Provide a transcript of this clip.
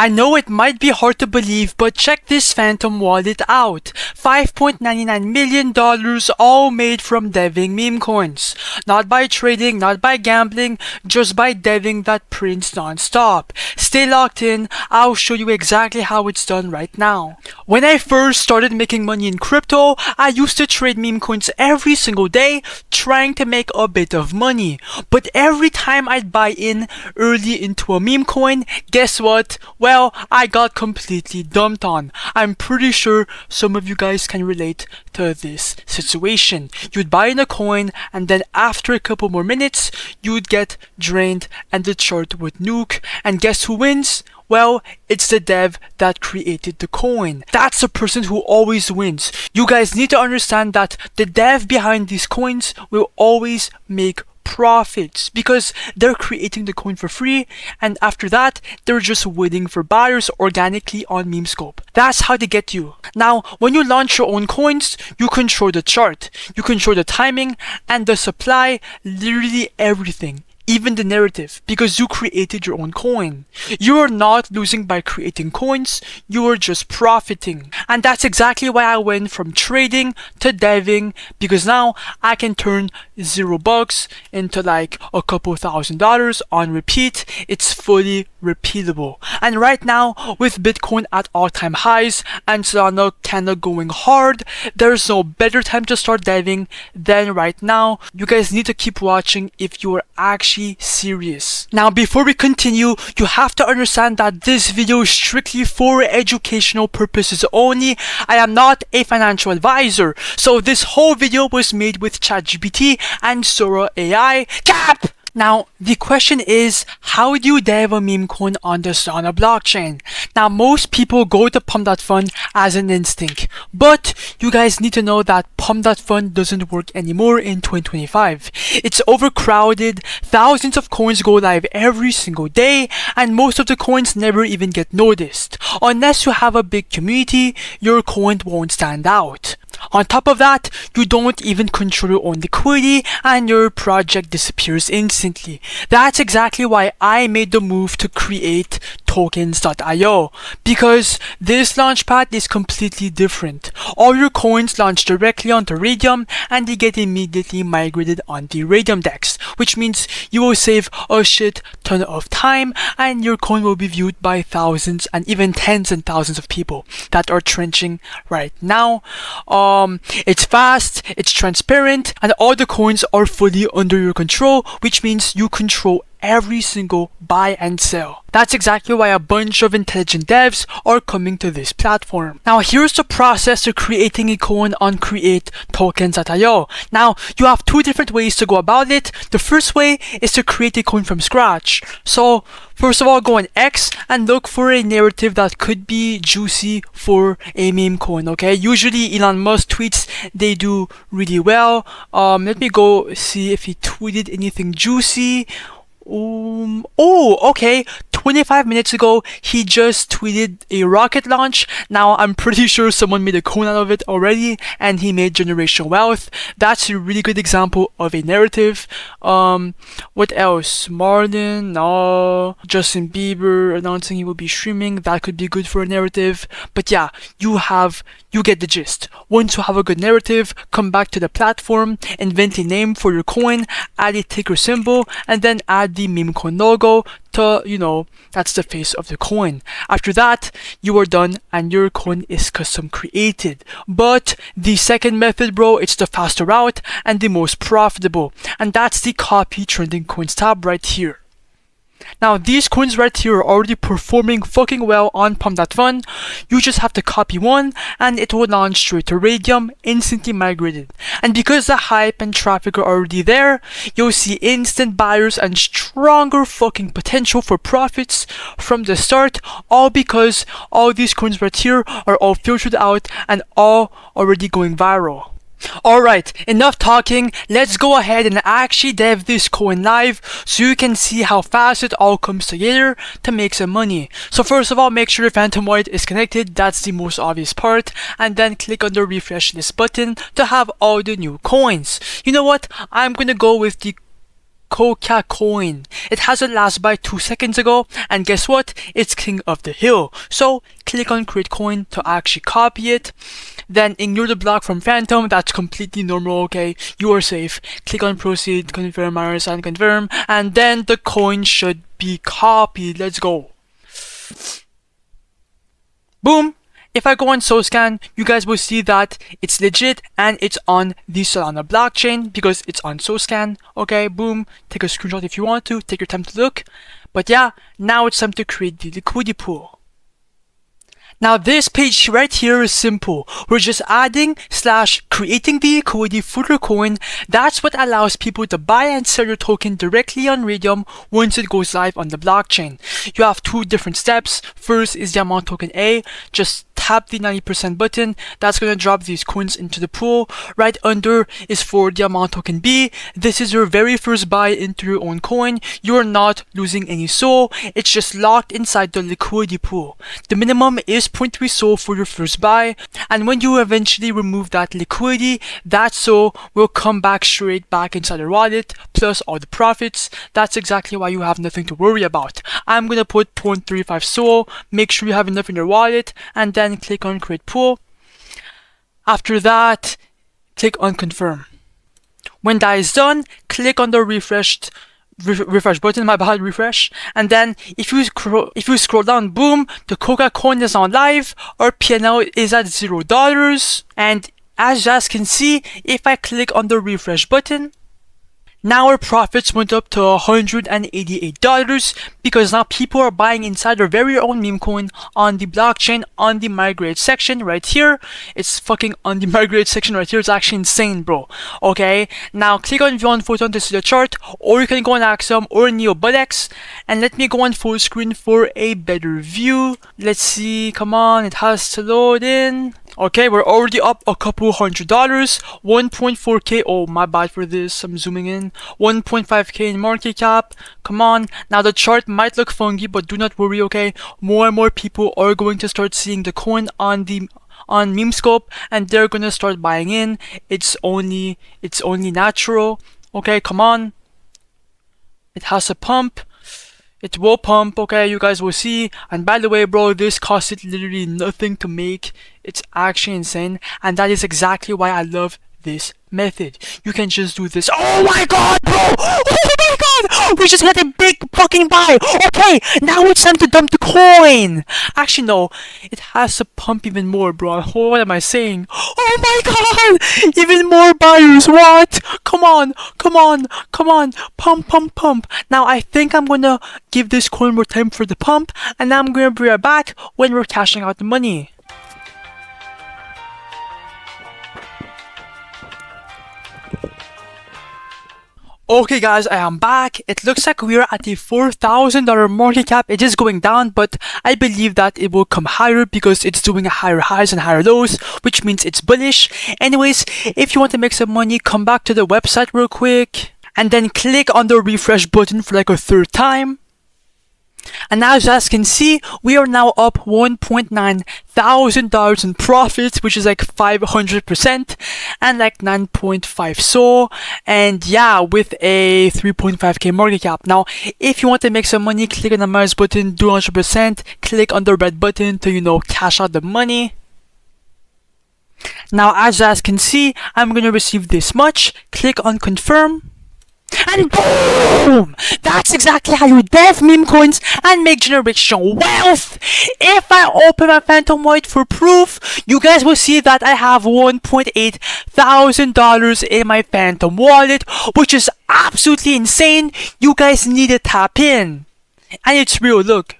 I know it might be hard to believe, but check this phantom wallet out. $5.99 million all made from deving meme coins. Not by trading, not by gambling, just by deving that prints non-stop. Stay locked in, I'll show you exactly how it's done right now. When I first started making money in crypto, I used to trade meme coins every single day, trying to make a bit of money. But every time I'd buy in early into a meme coin, guess what? Well, I got completely dumped on. I'm pretty sure some of you guys can relate to this situation. You'd buy in a coin and then after a couple more minutes, you'd get drained and the chart would nuke. And guess who wins? Well, it's the dev that created the coin. That's the person who always wins. You guys need to understand that the dev behind these coins will always make profits because they're creating the coin for free, and after that they're just waiting for buyers organically on Memescope. That's how they get you. Now, when you launch your own coins, you control the chart, you control the timing and the supply, literally everything. Even the narrative, because you created your own coin. You are not losing by creating coins, you are just profiting. And that's exactly why I went from trading to deving, because now I can turn $0 into like a couple $1,000s on repeat. It's fully repeatable. And right now, with Bitcoin at all-time highs and Solana kinda going hard, there's no better time to start deving than right now. You guys need to keep watching if you are actually serious. Now, before we continue, you have to understand that this video is strictly for educational purposes only. I am not a financial advisor, so this whole video was made with ChatGPT and Sora AI. Cap! Now, the question is, how do you dev a meme coin on the Solana blockchain? Now, most people go to Pump.Fun as an instinct, but you guys need to know that Pump.Fun doesn't work anymore in 2025. It's overcrowded, thousands of coins go live every single day, and most of the coins never even get noticed. Unless you have a big community, your coin won't stand out. On top of that, you don't even control your own liquidity and your project disappears instantly. That's exactly why I made the move to create tokens.io, because this launchpad is completely different. All your coins launch directly onto Raydium and they get immediately migrated on the Raydium DEX, which means you will save a shit ton of time and your coin will be viewed by thousands and even tens and thousands of people that are trenching right now. It's fast, it's transparent, and all the coins are fully under your control, which means you control every single buy and sell. That's exactly why a bunch of intelligent devs are coming to this platform. Now, here's the process to creating a coin on create tokens.io. Now, you have two different ways to go about it. The first way is to create a coin from scratch. So, first of all, go on X and look for a narrative that could be juicy for a meme coin, okay? Usually Elon Musk tweets, they do really well. Let me go see if he tweeted anything juicy. Okay, 25 minutes ago, he just tweeted a rocket launch. Now, I'm pretty sure someone made a coin out of it already, and he made generational wealth. That's a really good example of a narrative. What else? Marlon, no. Justin Bieber announcing he will be streaming. That could be good for a narrative. But yeah, you get the gist. Once you have a good narrative, come back to the platform, invent a name for your coin, add a ticker symbol, and then add the Memecoin logo to, that's the face of the coin. After that, you are done and your coin is custom created. But the second method, bro, it's the faster route and the most profitable. And that's the copy trending coins tab right here. Now, these coins right here are already performing fucking well on Pump.Fun. You just have to copy one and it will launch straight to Raydium, instantly migrated. And because the hype and traffic are already there, you'll see instant buyers and stronger fucking potential for profits from the start, all because all these coins right here are all filtered out and all already going viral. Alright, enough talking, let's go ahead and actually dev this coin live so you can see how fast it all comes together to make some money. So first of all, make sure your Phantom Wallet is connected, that's the most obvious part, and then click on the refresh list button to have all the new coins. You know what, I'm gonna go with the Coca Coin. It has a last buy 2 seconds ago, and guess what? It's king of the hill. So click on create coin to actually copy it. Then ignore the block from Phantom. That's completely normal, okay? You are safe. Click on proceed, confirm, and confirm, and then the coin should be copied. Let's go. Boom. If I go on SoScan, you guys will see that it's legit and it's on the Solana blockchain because it's on SoScan. Okay, boom. Take a screenshot if you want to. Take your time to look. But yeah, now it's time to create the liquidity pool. Now this page right here is simple. We're just adding / creating the liquidity for the coin. That's what allows people to buy and sell your token directly on Raydium once it goes live on the blockchain. You have 2 different steps. First is the amount token A. Just tap the 90% button. That's going to drop these coins into the pool. Right under is for the amount token B. This is your very first buy into your own coin. You're not losing any SOL. It's just locked inside the liquidity pool. The minimum is 0.3 SOL for your first buy. And when you eventually remove that liquidity, that SOL will come back straight back inside your wallet plus all the profits. That's exactly why you have nothing to worry about. I'm going to put 0.35 SOL. Make sure you have enough in your wallet, and then click on create pool. After that, click on confirm. When that is done, click on the refresh button, refresh, and then if you scroll down, boom, the Coca Coin is on live. Our P&L is at $0, and as you guys can see, if I click on the refresh button, now our profits went up to $188 because now people are buying inside their very own meme coin on the blockchain on the migrate section right here. It's fucking on the migrate section right here. It's actually insane, bro. Okay, now click on view on Photon to see the chart, or you can go on Axiom or NeoBudX, and let me go on full screen for a better view. Let's see, come on, it has to load in. Okay, we're already up a couple $100, 1.4k, oh my bad for this, I'm zooming in, 1.5k in market cap. Come on, now the chart might look funky, but do not worry, okay? More and more people are going to start seeing the coin on Memescope, and they're gonna start buying in. It's only natural. Okay, come on. It has a pump. It will pump, okay, you guys will see. And by the way, bro, this costed literally nothing to make. It's actually insane, and that is exactly why I love this method. You can just do this. Oh my god, bro! Oh my god! We just got a big fucking buy! Okay, now it's time to dump the coin! Actually, no. It has to pump even more, bro. What am I saying? Oh my god! Even more buyers, what? Come on, come on, come on. Pump, pump, pump. Now, I think I'm gonna give this coin more time for the pump, and now I'm gonna be right back when we're cashing out the money. Okay guys, I am back. It looks like we are at a $4,000 market cap. It is going down, but I believe that it will come higher because it's doing higher highs and higher lows, which means it's bullish. Anyways, if you want to make some money, come back to the website real quick and then click on the refresh button for like a 3rd time. And now, as you guys can see, we are now up $1.9 thousand in profits, which is like 500% and like 9.5 SOL, and yeah, with a 3.5k market cap. Now, if you want to make some money, click on the mouse button, do 100%, click on the red button to, you know, cash out the money. Now, as you guys can see, I'm gonna receive this much. Click on confirm. And boom! That's exactly how you dev meme coins and make generational wealth. If I open my Phantom wallet for proof, you guys will see that I have $1.8 thousand in my Phantom wallet, which is absolutely insane. You guys need to tap in. And it's real, look.